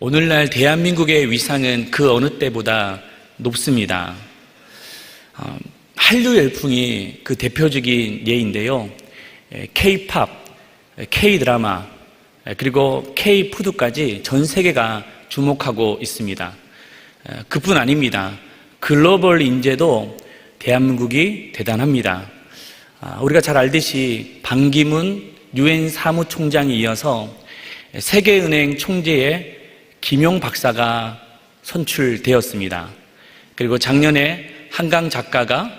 오늘날 대한민국의 위상은 그 어느 때보다 높습니다. 한류 열풍이 그 대표적인 예인데요. K-팝, K-드라마, 그리고 K-푸드까지 전 세계가 주목하고 있습니다. 그뿐 아닙니다. 글로벌 인재도 대한민국이 대단합니다. 우리가 잘 알듯이 반기문 UN 사무총장에 이어서 세계은행 총재의 김용 박사가 선출되었습니다. 그리고 작년에 한강 작가가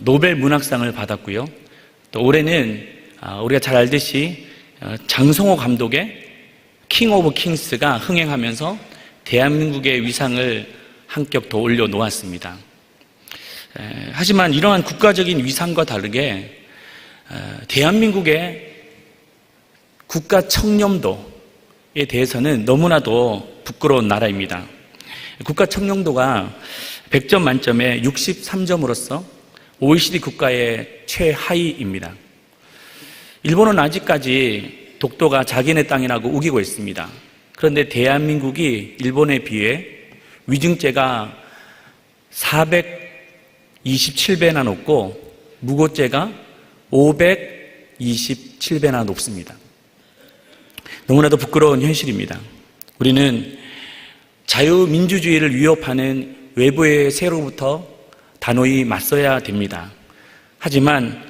노벨 문학상을 받았고요. 또 올해는 우리가 잘 알듯이 장성호 감독의 킹 오브 킹스가 흥행하면서 대한민국의 위상을 한격 더 올려놓았습니다. 하지만 이러한 국가적인 위상과 다르게 대한민국의 국가 청렴도에 대해서는 너무나도 부끄러운 나라입니다. 국가 청렴도가 100점 만점에 63점으로서 OECD 국가의 최하위입니다. 일본은 아직까지 독도가 자기네 땅이라고 우기고 있습니다. 그런데 대한민국이 일본에 비해 위증죄가 427배나 높고 무고죄가 527배나 높습니다. 너무나도 부끄러운 현실입니다. 우리는 자유민주주의를 위협하는 외부의 세로부터 단호히 맞서야 됩니다. 하지만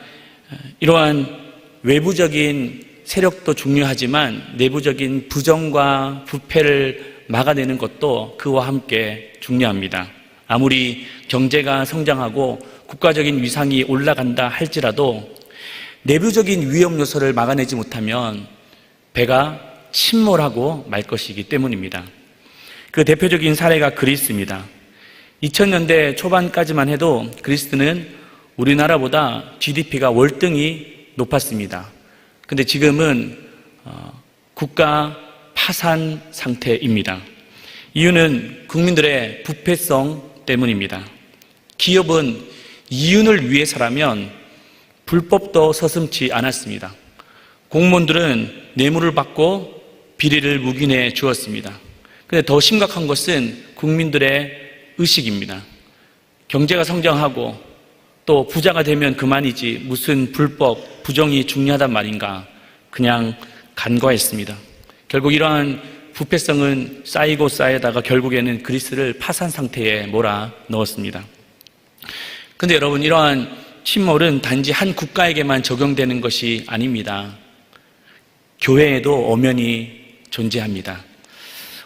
이러한 외부적인 세력도 중요하지만 내부적인 부정과 부패를 막아내는 것도 그와 함께 중요합니다. 아무리 경제가 성장하고 국가적인 위상이 올라간다 할지라도 내부적인 위험 요소를 막아내지 못하면 배가 침몰하고 말 것이기 때문입니다. 그 대표적인 사례가 그리스입니다. 2000년대 초반까지만 해도 그리스는 우리나라보다 GDP가 월등히 높았습니다. 근데 지금은 국가 파산 상태입니다. 이유는 국민들의 부패성 때문입니다. 기업은 이윤을 위해서라면 불법도 서슴지 않았습니다. 공무원들은 뇌물을 받고 비리를 묵인해 주었습니다. 그런데 더 심각한 것은 국민들의 의식입니다. 경제가 성장하고 또 부자가 되면 그만이지 무슨 불법, 부정이 중요하단 말인가 그냥 간과했습니다. 결국 이러한 부패성은 쌓이고 쌓이다가 결국에는 그리스를 파산 상태에 몰아넣었습니다. 그런데 여러분, 이러한 침몰은 단지 한 국가에게만 적용되는 것이 아닙니다. 교회에도 엄연히 존재합니다.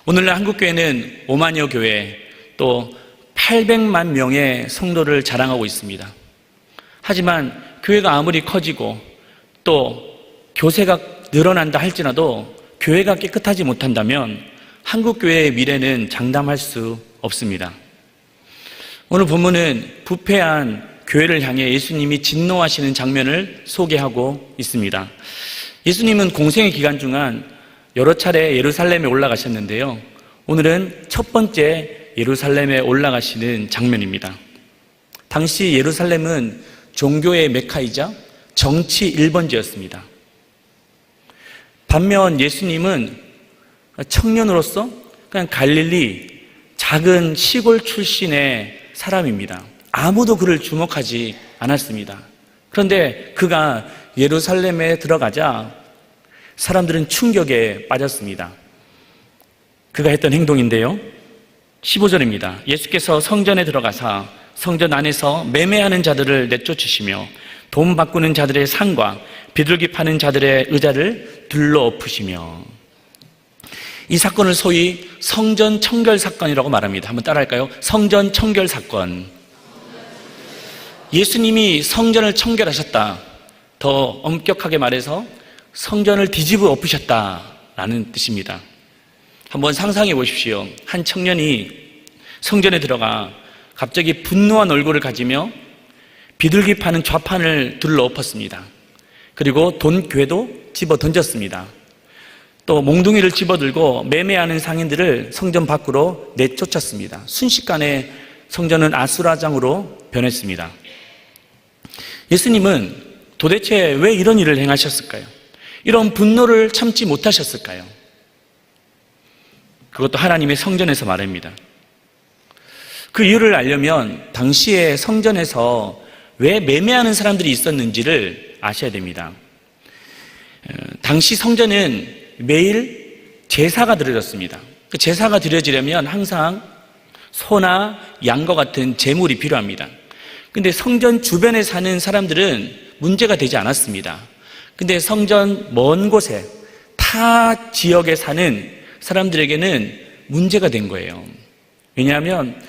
오늘날 한국교회는 5만여 교회, 또 800만 명의 성도를 자랑하고 있습니다. 하지만 교회가 아무리 커지고 또 교세가 늘어난다 할지라도 교회가 깨끗하지 못한다면 한국교회의 미래는 장담할 수 없습니다. 오늘 본문은 부패한 교회를 향해 예수님이 진노하시는 장면을 소개하고 있습니다. 예수님은 공생의 기간 중간 여러 차례 예루살렘에 올라가셨는데요. 오늘은 첫 번째 예루살렘에 올라가시는 장면입니다. 당시 예루살렘은 종교의 메카이자 정치 1번지였습니다. 반면 예수님은 청년으로서 그냥 갈릴리 작은 시골 출신의 사람입니다. 아무도 그를 주목하지 않았습니다. 그런데 그가 예루살렘에 들어가자 사람들은 충격에 빠졌습니다. 그가 했던 행동인데요. 15절입니다. 예수께서 성전에 들어가사 성전 안에서 매매하는 자들을 내쫓으시며 돈 바꾸는 자들의 상과 비둘기 파는 자들의 의자를 둘러엎으시며. 이 사건을 소위 성전 청결 사건이라고 말합니다. 한번 따라할까요? 성전 청결 사건. 예수님이 성전을 청결하셨다. 더 엄격하게 말해서 성전을 뒤집어 엎으셨다라는 뜻입니다. 한번 상상해 보십시오. 한 청년이 성전에 들어가 갑자기 분노한 얼굴을 가지며 비둘기 파는 좌판을 둘러엎었습니다. 그리고 돈궤도 집어 던졌습니다. 또 몽둥이를 집어들고 매매하는 상인들을 성전 밖으로 내쫓았습니다. 순식간에 성전은 아수라장으로 변했습니다. 예수님은 도대체 왜 이런 일을 행하셨을까요? 이런 분노를 참지 못하셨을까요? 그것도 하나님의 성전에서 말합니다. 그 이유를 알려면 당시에 성전에서 왜 매매하는 사람들이 있었는지를 아셔야 됩니다. 당시 성전은 매일 제사가 드려졌습니다. 그 제사가 드려지려면 항상 소나 양과 같은 제물이 필요합니다. 근데 성전 주변에 사는 사람들은 문제가 되지 않았습니다. 근데 성전 먼 곳에 타 지역에 사는 사람들에게는 문제가 된 거예요. 왜냐하면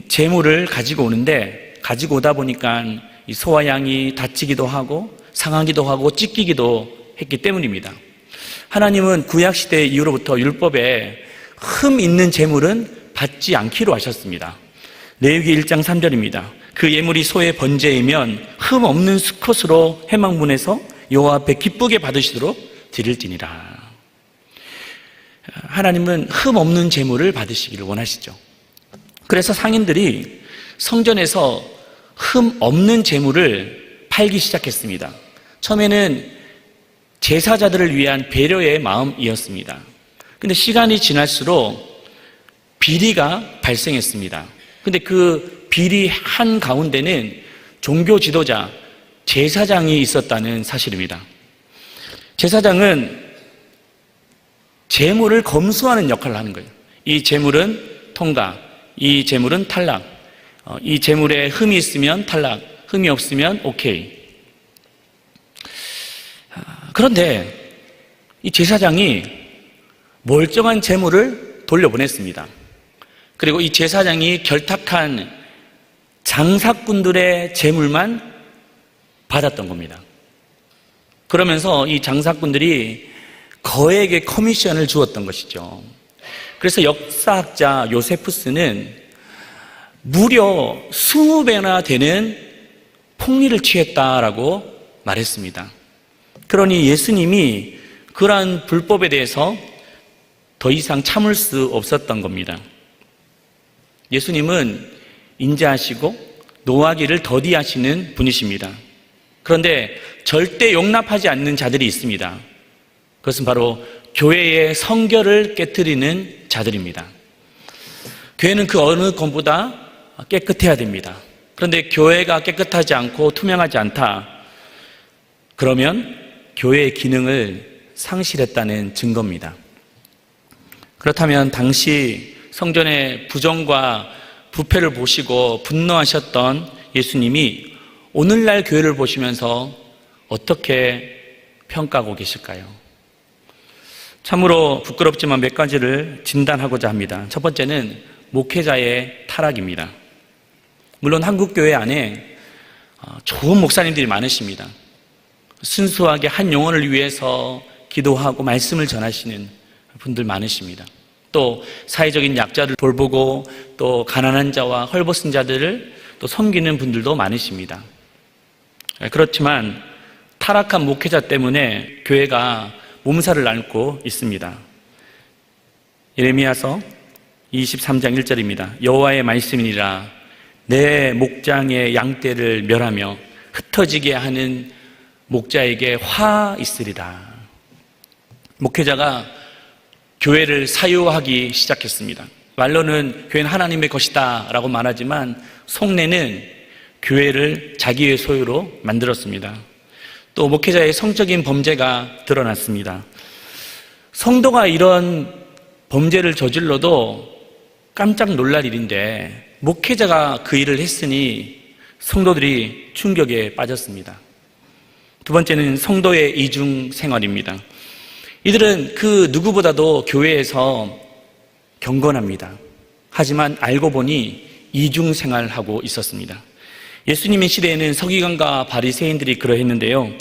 제물을 가지고 오는데 가지고 오다 보니까 이 소와 양이 다치기도 하고 상하기도 하고 찢기기도 했기 때문입니다. 하나님은 구약시대 이후로부터 율법에 흠 있는 제물은 받지 않기로 하셨습니다. 레위기 1장 3절입니다. 그 예물이 소의 번제이면 흠 없는 수컷으로 회막문에서 여호와 앞에 기쁘게 받으시도록 드릴지니라. 하나님은 흠 없는 제물을 받으시기를 원하시죠. 그래서 상인들이 성전에서 흠 없는 제물을 팔기 시작했습니다. 처음에는 제사자들을 위한 배려의 마음이었습니다. 근데 시간이 지날수록 비리가 발생했습니다. 근데 그 비리 한가운데는 종교 지도자, 제사장이 있었다는 사실입니다. 제사장은 제물을 검수하는 역할을 하는 거예요. 이 제물은 통과, 이 제물은 탈락, 이 제물에 흠이 있으면 탈락, 흠이 없으면 오케이. 그런데 이 제사장이 멀쩡한 제물을 돌려보냈습니다. 그리고 이 제사장이 결탁한 장사꾼들의 제물만 받았던 겁니다. 그러면서 이 장사꾼들이 거액의 커미션을 주었던 것이죠. 그래서 역사학자 요세푸스는 무려 20배나 되는 폭리를 취했다라고 말했습니다. 그러니 예수님이 그러한 불법에 대해서 더 이상 참을 수 없었던 겁니다. 예수님은 인자하시고 노하기를 더디하시는 분이십니다. 그런데 절대 용납하지 않는 자들이 있습니다. 그것은 바로 교회의 성결을 깨트리는 자들입니다. 교회는 그 어느 것보다 깨끗해야 됩니다. 그런데 교회가 깨끗하지 않고 투명하지 않다. 그러면 교회의 기능을 상실했다는 증거입니다. 그렇다면 당시 성전의 부정과 부패를 보시고 분노하셨던 예수님이 오늘날 교회를 보시면서 어떻게 평가하고 계실까요? 참으로 부끄럽지만 몇 가지를 진단하고자 합니다. 첫 번째는 목회자의 타락입니다. 물론 한국교회 안에 좋은 목사님들이 많으십니다. 순수하게 한 영혼을 위해서 기도하고 말씀을 전하시는 분들 많으십니다. 또 사회적인 약자를 돌보고 또 가난한 자와 헐벗은 자들을 또 섬기는 분들도 많으십니다. 그렇지만 타락한 목회자 때문에 교회가 몸살을 앓고 있습니다. 예레미야서 23장 1절입니다. 여호와의 말씀이니라 내 목장의 양떼를 멸하며 흩어지게 하는 목자에게 화 있으리라. 목회자가 교회를 사유하기 시작했습니다. 말로는 교회는 하나님의 것이다 라고 말하지만 속내는 교회를 자기의 소유로 만들었습니다. 또 목회자의 성적인 범죄가 드러났습니다. 성도가 이런 범죄를 저질러도 깜짝 놀랄 일인데 목회자가 그 일을 했으니 성도들이 충격에 빠졌습니다. 두 번째는 성도의 이중 생활입니다. 이들은 그 누구보다도 교회에서 경건합니다. 하지만 알고 보니 이중 생활하고 있었습니다. 예수님의 시대에는 서기관과 바리새인들이 그러했는데요.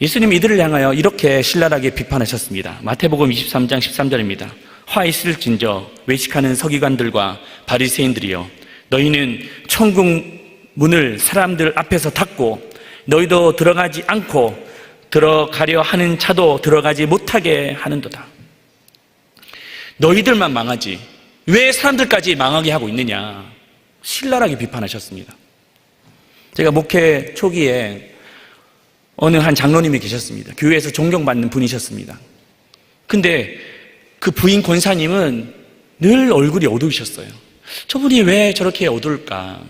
예수님이 이들을 향하여 이렇게 신랄하게 비판하셨습니다. 마태복음 23장 13절입니다. 화 있을진저 외식하는 서기관들과 바리새인들이여 너희는 천국 문을 사람들 앞에서 닫고 너희도 들어가지 않고 들어가려 하는 자도 들어가지 못하게 하는도다. 너희들만 망하지 왜 사람들까지 망하게 하고 있느냐 신랄하게 비판하셨습니다. 제가 목회 초기에 어느 한 장로님이 계셨습니다. 교회에서 존경받는 분이셨습니다. 근데 그 부인 권사님은 늘 얼굴이 어두우셨어요. 저분이 왜 저렇게 어두울까?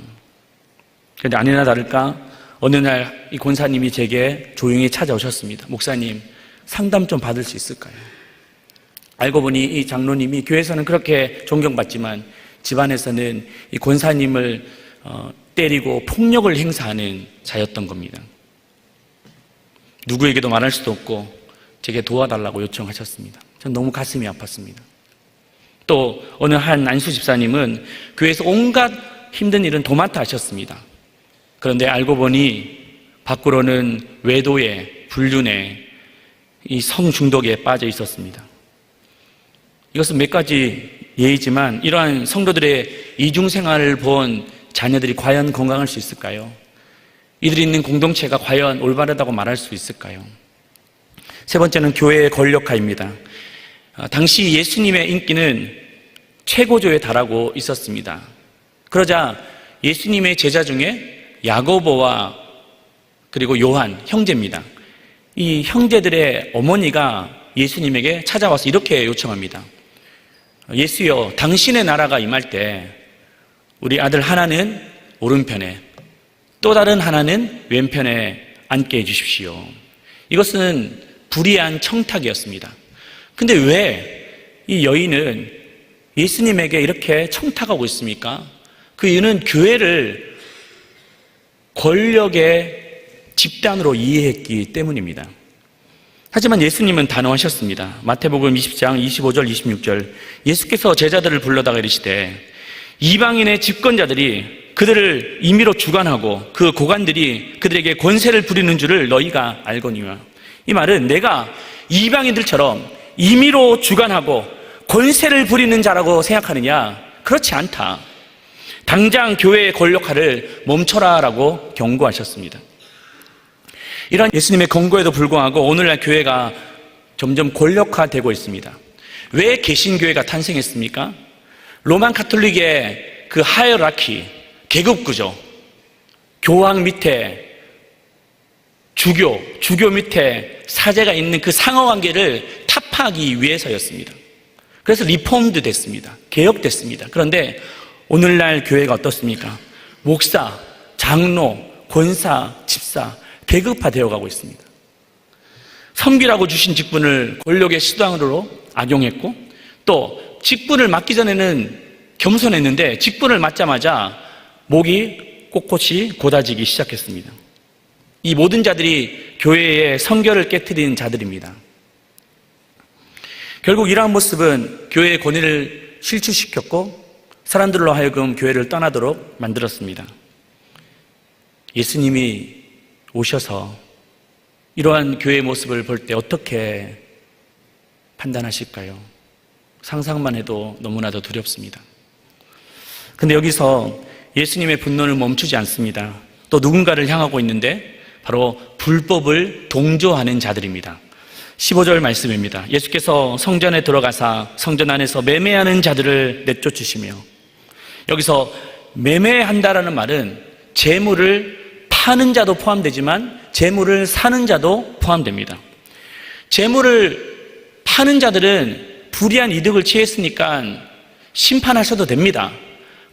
그런데 아니나 다를까 어느 날 이 권사님이 제게 조용히 찾아오셨습니다. 목사님, 상담 좀 받을 수 있을까요? 알고 보니 이 장로님이 교회에서는 그렇게 존경받지만 집안에서는 이 권사님을 때리고 폭력을 행사하는 자였던 겁니다. 누구에게도 말할 수도 없고 제게 도와달라고 요청하셨습니다. 전 너무 가슴이 아팠습니다. 또 어느 한 안수 집사님은 교회에서 온갖 힘든 일은 도맡아 하셨습니다. 그런데 알고 보니 밖으로는 외도에, 불륜에, 이 성중독에 빠져 있었습니다. 이것은 몇 가지 예이지만 이러한 성도들의 이중생활을 본 자녀들이 과연 건강할 수 있을까요? 이들이 있는 공동체가 과연 올바르다고 말할 수 있을까요? 세 번째는 교회의 권력화입니다. 당시 예수님의 인기는 최고조에 달하고 있었습니다. 그러자 예수님의 제자 중에 야고보와 그리고 요한, 형제입니다. 이 형제들의 어머니가 예수님에게 찾아와서 이렇게 요청합니다. 예수여, 당신의 나라가 임할 때 우리 아들 하나는 오른편에 또 다른 하나는 왼편에 앉게 해주십시오. 이것은 불의한 청탁이었습니다. 근데 왜 이 여인은 예수님에게 이렇게 청탁하고 있습니까? 그 이유는 교회를 권력의 집단으로 이해했기 때문입니다. 하지만 예수님은 단호하셨습니다. 마태복음 20장 25절 26절 예수께서 제자들을 불러다가 이르시되 이방인의 집권자들이 그들을 임의로 주관하고 그 고관들이 그들에게 권세를 부리는 줄을 너희가 알거니와. 이 말은 내가 이방인들처럼 임의로 주관하고 권세를 부리는 자라고 생각하느냐? 그렇지 않다. 당장 교회의 권력화를 멈춰라라고 경고하셨습니다. 이런 예수님의 경고에도 불구하고 오늘날 교회가 점점 권력화되고 있습니다. 왜 개신교회가 탄생했습니까? 로만 카톨릭의 그 하이어라키, 계급구조, 교황 밑에 주교 밑에 사제가 있는 그 상하관계를 타파하기 위해서였습니다. 그래서 리폼드 됐습니다. 개혁됐습니다. 그런데 오늘날 교회가 어떻습니까? 목사, 장로, 권사, 집사 계급화되어 가고 있습니다. 섬기라고 주신 직분을 권력의 수단으로 악용했고 또 직분을 맡기 전에는 겸손했는데 직분을 맡자마자 목이 꼿꼿이 곧아지기 시작했습니다. 이 모든 자들이 교회의 성결을 깨트린 자들입니다. 결국 이러한 모습은 교회의 권위를 실추시켰고 사람들로 하여금 교회를 떠나도록 만들었습니다. 예수님이 오셔서 이러한 교회의 모습을 볼 때 어떻게 판단하실까요? 상상만 해도 너무나도 두렵습니다. 근데 여기서 예수님의 분노를 멈추지 않습니다. 또 누군가를 향하고 있는데 바로 불법을 동조하는 자들입니다. 15절 말씀입니다. 예수께서 성전에 들어가사 성전 안에서 매매하는 자들을 내쫓으시며, 여기서 매매한다라는 말은 재물을 파는 자도 포함되지만 재물을 사는 자도 포함됩니다. 재물을 파는 자들은 불이한 이득을 취했으니까 심판하셔도 됩니다.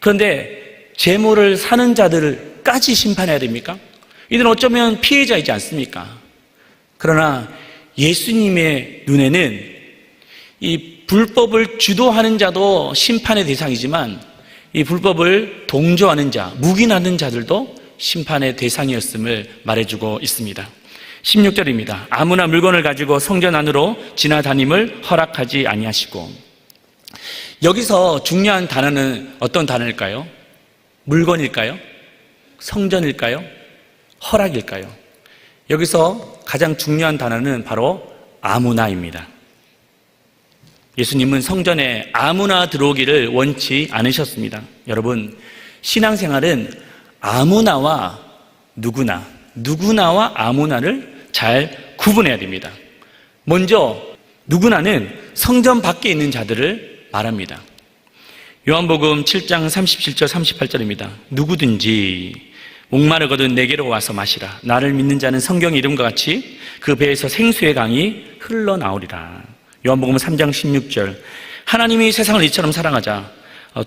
그런데 재물을 사는 자들까지 심판해야 됩니까? 이들은 어쩌면 피해자이지 않습니까? 그러나 예수님의 눈에는 이 불법을 주도하는 자도 심판의 대상이지만 이 불법을 동조하는 자, 묵인하는 자들도 심판의 대상이었음을 말해주고 있습니다. 16절입니다. 아무나 물건을 가지고 성전 안으로 지나다님을 허락하지 아니하시고. 여기서 중요한 단어는 어떤 단어일까요? 물건일까요? 성전일까요? 허락일까요? 여기서 가장 중요한 단어는 바로 아무나입니다. 예수님은 성전에 아무나 들어오기를 원치 않으셨습니다. 여러분, 신앙생활은 아무나와 누구나, 누구나와 아무나를 잘 구분해야 됩니다. 먼저 누구나는 성전 밖에 있는 자들을 말합니다. 요한복음 7장 37절 38절입니다. 누구든지 목마르거든 내게로 와서 마시라. 나를 믿는 자는 성경 이름과 같이 그 배에서 생수의 강이 흘러나오리라. 요한복음 3장 16절 하나님이 세상을 이처럼 사랑하자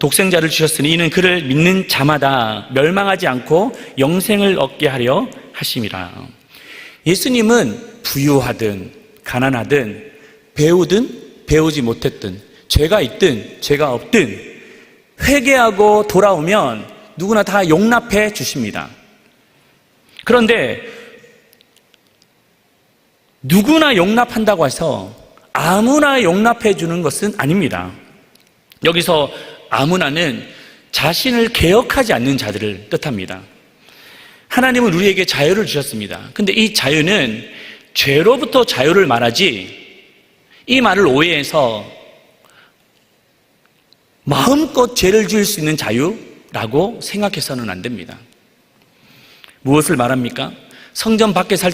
독생자를 주셨으니 이는 그를 믿는 자마다 멸망하지 않고 영생을 얻게 하려 하심이라. 예수님은 부유하든 가난하든 배우든 배우지 못했든 죄가 있든 죄가 없든 회개하고 돌아오면 누구나 다 용납해 주십니다. 그런데 누구나 용납한다고 해서 아무나 용납해 주는 것은 아닙니다. 여기서 아무나는 자신을 개혁하지 않는 자들을 뜻합니다. 하나님은 우리에게 자유를 주셨습니다. 근데 이 자유는 죄로부터 자유를 말하지 이 말을 오해해서 마음껏 죄를 지을 수 있는 자유라고 생각해서는 안 됩니다. 무엇을 말합니까? 성전 밖에 살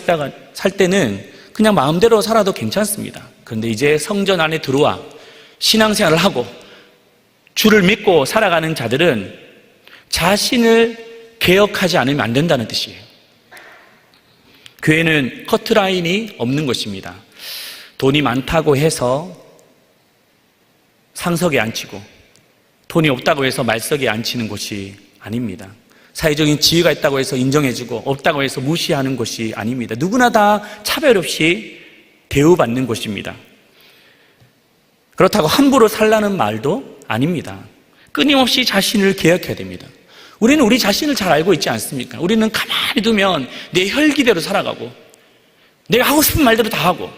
때는 그냥 마음대로 살아도 괜찮습니다. 그런데 이제 성전 안에 들어와 신앙생활을 하고 주를 믿고 살아가는 자들은 자신을 개혁하지 않으면 안 된다는 뜻이에요. 교회는 커트라인이 없는 것입니다. 돈이 많다고 해서 상석에 앉히고 돈이 없다고 해서 말석에 앉히는 것이 아닙니다. 사회적인 지위가 있다고 해서 인정해주고 없다고 해서 무시하는 것이 아닙니다. 누구나 다 차별 없이 대우받는 것입니다. 그렇다고 함부로 살라는 말도 아닙니다. 끊임없이 자신을 개혁해야 됩니다. 우리는 우리 자신을 잘 알고 있지 않습니까? 우리는 가만히 두면 내 혈기대로 살아가고 내가 하고 싶은 말대로 다 하고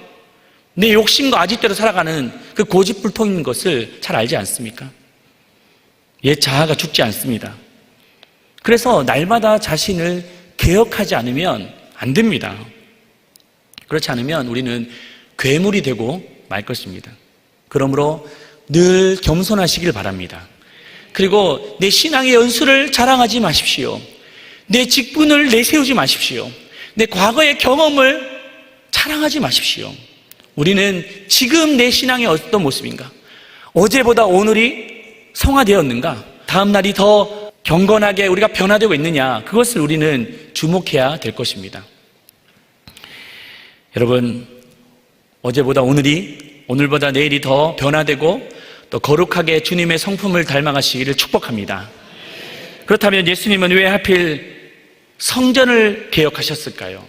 내 욕심과 아집대로 살아가는 그 고집불통인 것을 잘 알지 않습니까? 옛 자아가 죽지 않습니다. 그래서 날마다 자신을 개혁하지 않으면 안 됩니다. 그렇지 않으면 우리는 괴물이 되고 말 것입니다. 그러므로 늘 겸손하시길 바랍니다. 그리고 내 신앙의 연수를 자랑하지 마십시오. 내 직분을 내세우지 마십시오. 내 과거의 경험을 자랑하지 마십시오. 우리는 지금 내 신앙이 어떤 모습인가? 어제보다 오늘이 성화되었는가? 다음 날이 더 경건하게 우리가 변화되고 있느냐, 그것을 우리는 주목해야 될 것입니다. 여러분, 어제보다 오늘보다 내일이 더 변화되고 또 거룩하게 주님의 성품을 닮아가시기를 축복합니다. 그렇다면 예수님은 왜 하필 성전을 개혁하셨을까요?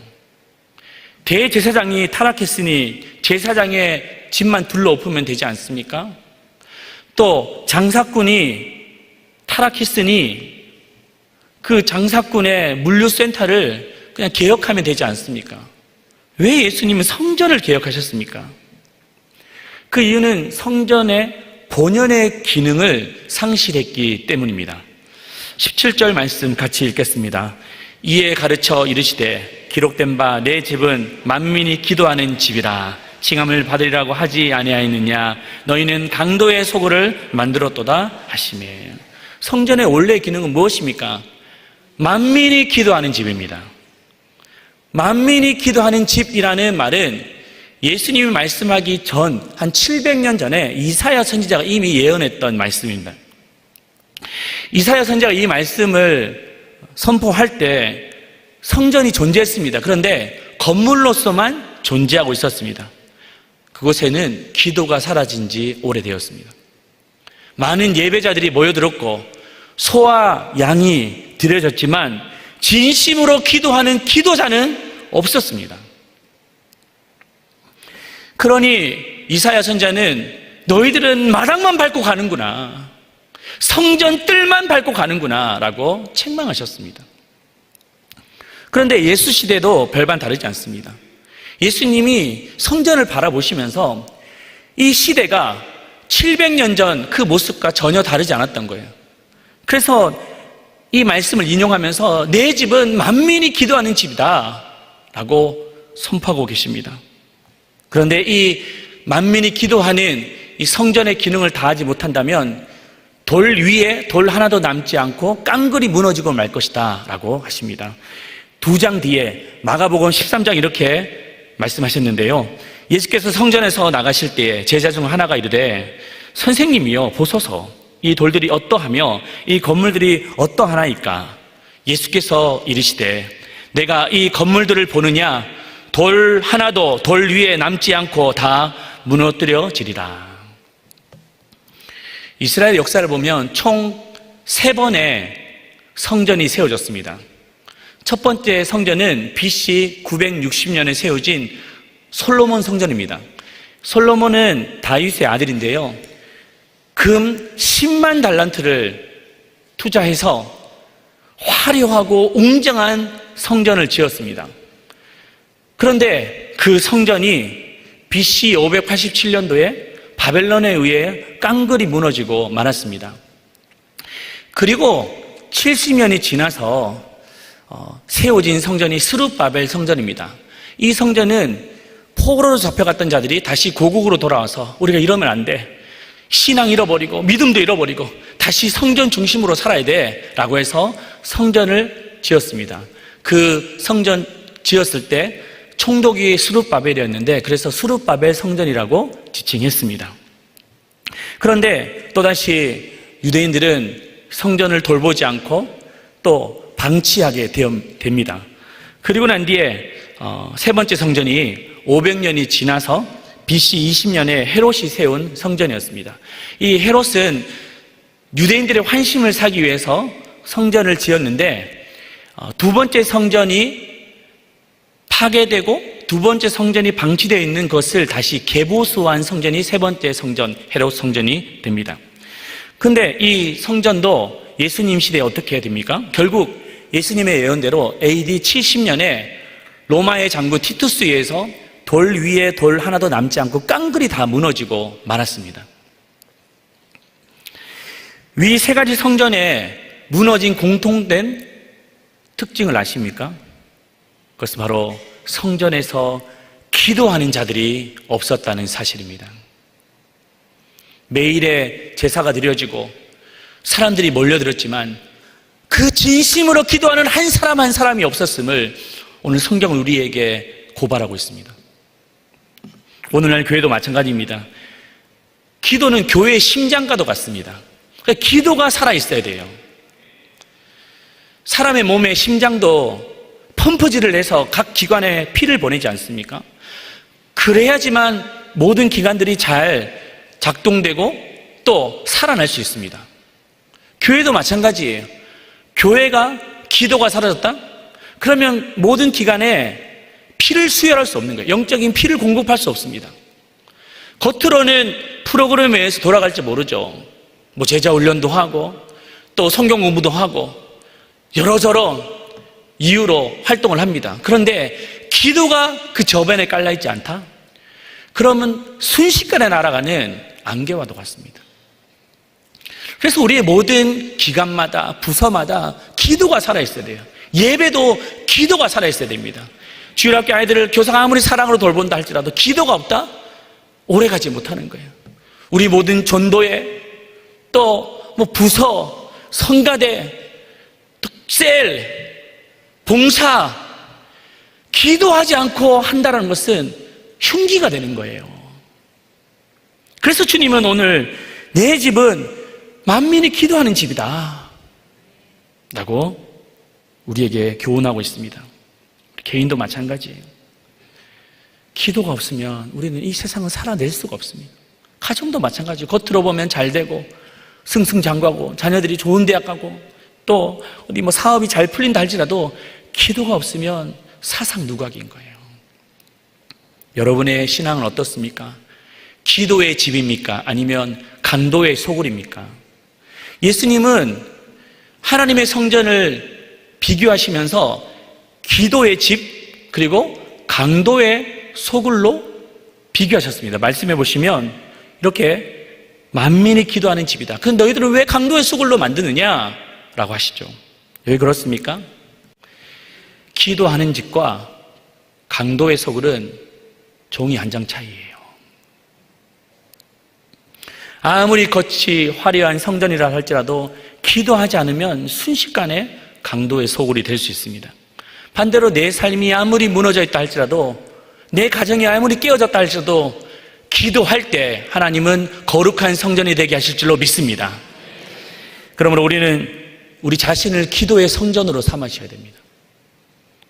대제사장이 타락했으니 제사장의 집만 둘러엎으면 되지 않습니까? 또 장사꾼이 타락했으니 그 장사꾼의 물류센터를 그냥 개혁하면 되지 않습니까? 왜 예수님은 성전을 개혁하셨습니까? 그 이유는 성전의 본연의 기능을 상실했기 때문입니다. 17절 말씀 같이 읽겠습니다. 이에 가르쳐 이르시되 기록된 바 내 집은 만민이 기도하는 집이라 칭함을 받으리라고 하지 아니하였느냐. 너희는 강도의 소굴을 만들었도다 하시매. 성전의 원래 기능은 무엇입니까? 만민이 기도하는 집입니다. 만민이 기도하는 집이라는 말은 예수님이 말씀하기 전 한 700년 전에 이사야 선지자가 이미 예언했던 말씀입니다. 이사야 선지자가 이 말씀을 선포할 때 성전이 존재했습니다. 그런데 건물로서만 존재하고 있었습니다. 그곳에는 기도가 사라진 지 오래되었습니다. 많은 예배자들이 모여들었고 소와 양이 드려졌지만 진심으로 기도하는 기도자는 없었습니다. 그러니 이사야 선지자는 너희들은 마당만 밟고 가는구나, 성전 뜰만 밟고 가는구나 라고 책망하셨습니다. 그런데 예수 시대도 별반 다르지 않습니다. 예수님이 성전을 바라보시면서 이 시대가 700년 전 그 모습과 전혀 다르지 않았던 거예요. 그래서 이 말씀을 인용하면서 내 집은 만민이 기도하는 집이다 라고 선포하고 계십니다. 그런데 이 만민이 기도하는 이 성전의 기능을 다하지 못한다면 돌 위에 돌 하나도 남지 않고 깡그리 무너지고 말 것이다 라고 하십니다. 2장 뒤에 마가복음 13장 이렇게 말씀하셨는데요. 예수께서 성전에서 나가실 때에 제자 중 하나가 이르되 선생님이여 보소서 이 돌들이 어떠하며 이 건물들이 어떠하나이까. 예수께서 이르시되 내가 이 건물들을 보느냐 돌 하나도 돌 위에 남지 않고 다 무너뜨려지리라. 이스라엘 역사를 보면 총 3번의 성전이 세워졌습니다. 첫 번째 성전은 BC 960년에 세워진 솔로몬 성전입니다. 솔로몬은 다윗의 아들인데요. 금 10만 달란트를 투자해서 화려하고 웅장한 성전을 지었습니다. 그런데 그 성전이 BC 587년도에 바벨론에 의해 깡그리 무너지고 말았습니다. 그리고 70년이 지나서 세워진 성전이 스룹바벨 성전입니다. 이 성전은 포로로 잡혀갔던 자들이 다시 고국으로 돌아와서 우리가 이러면 안 돼. 신앙 잃어버리고 믿음도 잃어버리고 다시 성전 중심으로 살아야 돼 라고 해서 성전을 지었습니다. 그 성전 지었을 때 총독이 스룹바벨이었는데 그래서 스룹바벨 성전이라고 지칭했습니다. 그런데 또다시 유대인들은 성전을 돌보지 않고 또 방치하게 됩니다. 그리고 난 뒤에 세 번째 성전이 500년이 지나서 BC 20년에 헤롯이 세운 성전이었습니다. 이 헤롯은 유대인들의 환심을 사기 위해서 성전을 지었는데 두 번째 성전이 파괴되고 두 번째 성전이 방치되어 있는 것을 다시 개보수한 성전이 세 번째 성전, 헤롯 성전이 됩니다. 근데 이 성전도 예수님 시대에 어떻게 됩니까? 결국 예수님의 예언대로 AD 70년에 로마의 장군 티투스에 의해서 돌 위에 돌 하나도 남지 않고 깡그리 다 무너지고 말았습니다. 위 세 가지 성전에 무너진 공통된 특징을 아십니까? 그것은 바로 성전에서 기도하는 자들이 없었다는 사실입니다. 매일의 제사가 드려지고 사람들이 몰려들었지만 그 진심으로 기도하는 한 사람 한 사람이 없었음을 오늘 성경은 우리에게 고발하고 있습니다. 오늘날 교회도 마찬가지입니다. 기도는 교회의 심장과도 같습니다. 그러니까 기도가 살아있어야 돼요. 사람의 몸의 심장도 펌프질을 해서 각 기관에 피를 보내지 않습니까? 그래야지만 모든 기관들이 잘 작동되고 또 살아날 수 있습니다. 교회도 마찬가지예요. 교회가 기도가 사라졌다? 그러면 모든 기관에 피를 수혈할 수 없는 거예요. 영적인 피를 공급할 수 없습니다. 겉으로는 프로그램에 의해서 돌아갈지 모르죠. 뭐 제자 훈련도 하고 또 성경 공부도 하고 여러저러 이유로 활동을 합니다. 그런데 기도가 그 저변에 깔려있지 않다? 그러면 순식간에 날아가는 안개와도 같습니다. 그래서 우리의 모든 기관마다 부서마다 기도가 살아있어야 돼요. 예배도 기도가 살아있어야 됩니다. 주일학교 아이들을 교사가 아무리 사랑으로 돌본다 할지라도 기도가 없다? 오래가지 못하는 거예요. 우리 모든 전도회 또 뭐 부서, 성가대, 또 셀, 봉사 기도하지 않고 한다는 것은 흉기가 되는 거예요. 그래서 주님은 오늘 내 집은 만민이 기도하는 집이다 라고 우리에게 교훈하고 있습니다. 개인도 마찬가지예요. 기도가 없으면 우리는 이 세상을 살아낼 수가 없습니다. 가정도 마찬가지예요. 겉으로 보면 잘 되고 승승장구하고 자녀들이 좋은 대학 가고 또 어디 뭐 사업이 잘 풀린다 할지라도 기도가 없으면 사상누각인 거예요. 여러분의 신앙은 어떻습니까? 기도의 집입니까? 아니면 강도의 소굴입니까? 예수님은 하나님의 성전을 비교하시면서 기도의 집 그리고 강도의 소굴로 비교하셨습니다. 말씀해 보시면 이렇게 만민이 기도하는 집이다. 그럼 너희들은 왜 강도의 소굴로 만드느냐라고 하시죠. 왜 그렇습니까? 기도하는 집과 강도의 소굴은 종이 한 장 차이예요. 아무리 겉이 화려한 성전이라 할지라도 기도하지 않으면 순식간에 강도의 소굴이 될 수 있습니다. 반대로 내 삶이 아무리 무너져 있다 할지라도 내 가정이 아무리 깨어졌다 할지라도 기도할 때 하나님은 거룩한 성전이 되게 하실 줄로 믿습니다. 그러므로 우리는 우리 자신을 기도의 성전으로 삼으셔야 됩니다.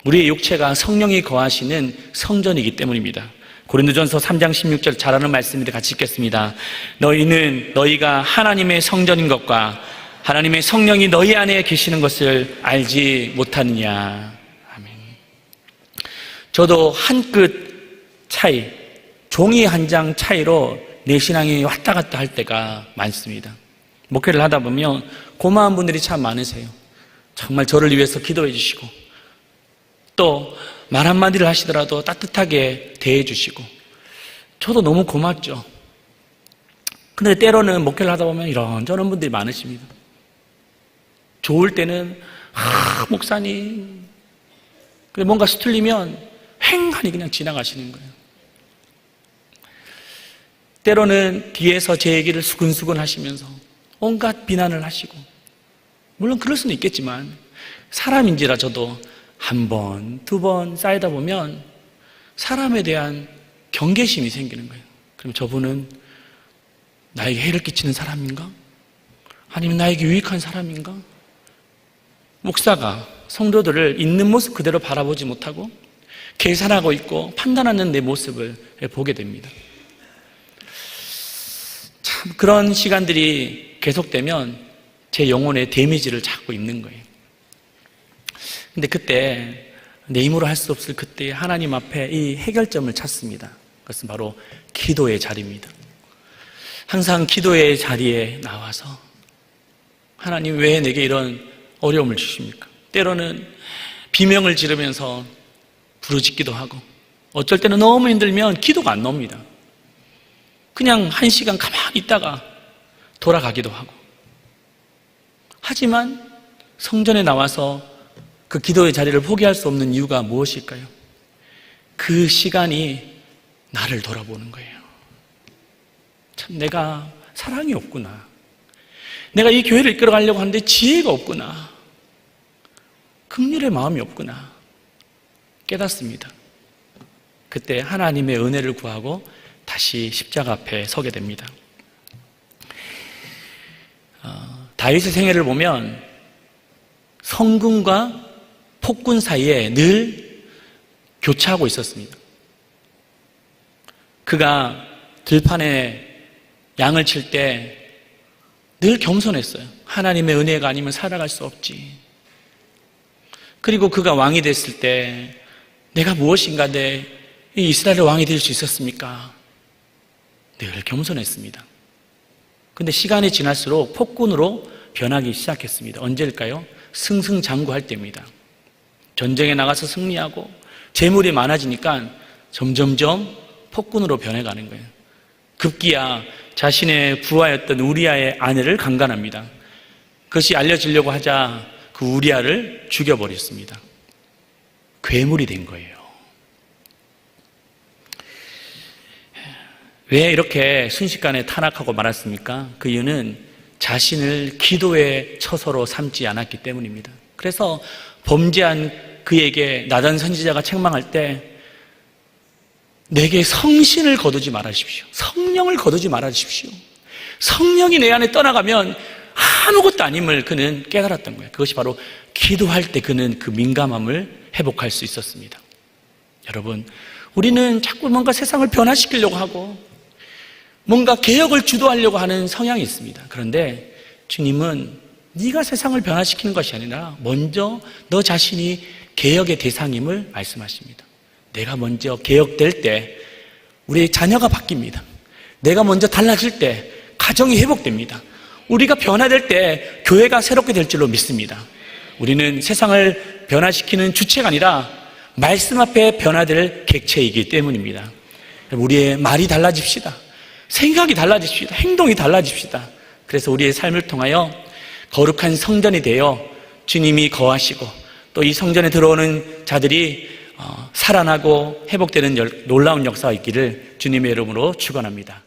우리의 육체가 성령이 거하시는 성전이기 때문입니다. 고린도전서 3장 16절 잘 아는 말씀인데 같이 읽겠습니다. 너희는 너희가 하나님의 성전인 것과 하나님의 성령이 너희 안에 계시는 것을 알지 못하느냐. 아멘. 저도 한 끗 차이, 종이 한 장 차이로 내 신앙이 왔다 갔다 할 때가 많습니다. 목회를 하다 보면 고마운 분들이 참 많으세요. 정말 저를 위해서 기도해 주시고 또 말 한마디를 하시더라도 따뜻하게 대해 주시고 저도 너무 고맙죠. 근데 때로는 목회를 하다 보면 이런저런 분들이 많으십니다. 좋을 때는 목사님, 근데 뭔가 수틀리면 횡하니 그냥 지나가시는 거예요. 때로는 뒤에서 제 얘기를 수근수근 하시면서 온갖 비난을 하시고, 물론 그럴 수는 있겠지만 사람인지라 저도 한 번, 두 번 쌓이다 보면 사람에 대한 경계심이 생기는 거예요. 그럼 저분은 나에게 해를 끼치는 사람인가? 아니면 나에게 유익한 사람인가? 목사가 성도들을 있는 모습 그대로 바라보지 못하고 계산하고 있고 판단하는 내 모습을 보게 됩니다. 참 그런 시간들이 계속되면 제 영혼에 데미지를 자꾸 입는 거예요. 근데 그때 내 힘으로 할 수 없을 그때 하나님 앞에 이 해결점을 찾습니다. 그것은 바로 기도의 자리입니다. 항상 기도의 자리에 나와서 하나님 왜 내게 이런 어려움을 주십니까? 때로는 비명을 지르면서 부르짖기도 하고 어쩔 때는 너무 힘들면 기도가 안 나옵니다. 그냥 1시간 가만히 있다가 돌아가기도 하고. 하지만 성전에 나와서 그 기도의 자리를 포기할 수 없는 이유가 무엇일까요? 그 시간이 나를 돌아보는 거예요. 참 내가 사랑이 없구나. 내가 이 교회를 이끌어가려고 하는데 지혜가 없구나. 긍휼의 마음이 없구나. 깨닫습니다. 그때 하나님의 은혜를 구하고 다시 십자가 앞에 서게 됩니다. 다윗의 생애를 보면 성군과 폭군 사이에 늘 교차하고 있었습니다. 그가 들판에 양을 칠 때 늘 겸손했어요. 하나님의 은혜가 아니면 살아갈 수 없지. 그리고 그가 왕이 됐을 때 내가 무엇인가 내 이스라엘의 왕이 될 수 있었습니까? 늘 겸손했습니다. 근데 시간이 지날수록 폭군으로 변하기 시작했습니다. 언제일까요? 승승장구할 때입니다. 전쟁에 나가서 승리하고 재물이 많아지니까 점점점 폭군으로 변해가는 거예요. 급기야 자신의 부하였던 우리아의 아내를 강간합니다. 그것이 알려지려고 하자 그 우리아를 죽여버렸습니다. 괴물이 된 거예요. 왜 이렇게 순식간에 타락하고 말았습니까? 그 이유는 자신을 기도의 처소로 삼지 않았기 때문입니다. 그래서 범죄한 그에게 나단 선지자가 책망할 때 내게 성신을 거두지 말아주십시오. 성령을 거두지 말아주십시오. 성령이 내 안에 떠나가면 아무것도 아님을 그는 깨달았던 거예요. 그것이 바로 기도할 때 그는 그 민감함을 회복할 수 있었습니다. 여러분, 우리는 자꾸 뭔가 세상을 변화시키려고 하고 뭔가 개혁을 주도하려고 하는 성향이 있습니다. 그런데 주님은 네가 세상을 변화시키는 것이 아니라 먼저 너 자신이 개혁의 대상임을 말씀하십니다. 내가 먼저 개혁될 때 우리의 자녀가 바뀝니다. 내가 먼저 달라질 때 가정이 회복됩니다. 우리가 변화될 때 교회가 새롭게 될 줄로 믿습니다. 우리는 세상을 변화시키는 주체가 아니라 말씀 앞에 변화될 객체이기 때문입니다. 우리의 말이 달라집시다. 생각이 달라집시다. 행동이 달라집시다. 그래서 우리의 삶을 통하여 거룩한 성전이 되어 주님이 거하시고 또 이 성전에 들어오는 자들이 살아나고 회복되는 놀라운 역사가 있기를 주님의 이름으로 축원합니다.